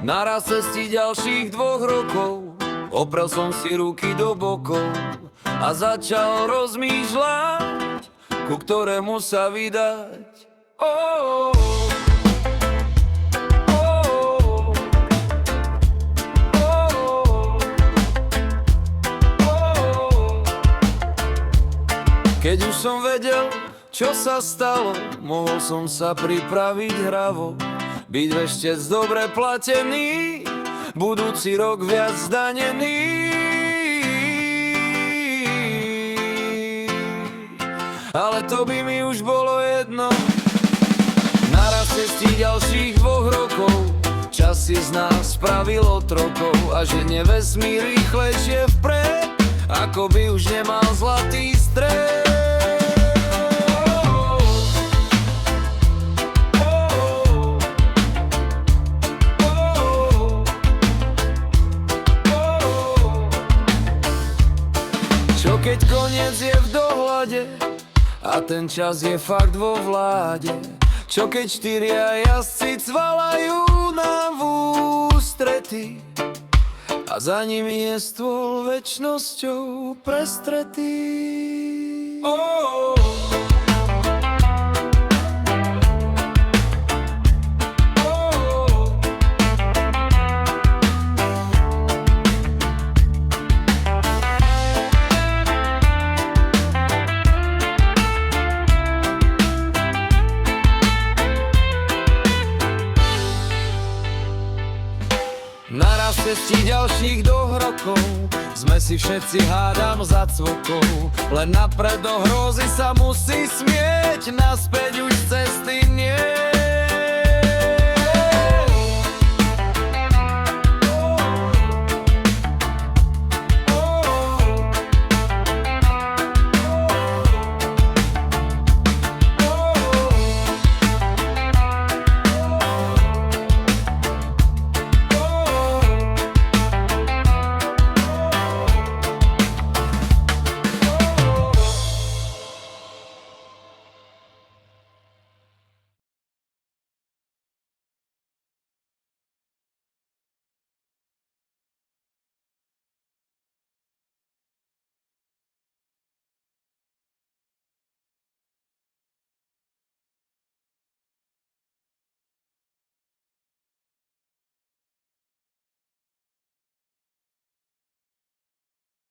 Naraz cestí ďalších 2 rokov oprel som si ruky do bokov a začal rozmýšľať, ku ktorému sa vydať. Keď už som vedel, čo sa stalo, mohol som sa pripraviť hravo, byť veštec dobre platený, budúci rok viac zdanený. Ale to by mi už bolo jedno. Naraz cestí ďalších 2 rokov čas si z nás spravil otrokov a ženie vesmír rýchlejšie vpred, ako by už nemal zlatý stred. Čo keď koniec je v dohľade a ten čas je fakt vo vláde? Čo keď 4 jazdci cvalajú nám v ústrety a za nimi je stôl večnosťou prestretý? Naraz cestí ďalších 2 rokov sme si všetci hádam za cvokou, len napred do hrozy sa musí smieť, naspäť už cesty nie.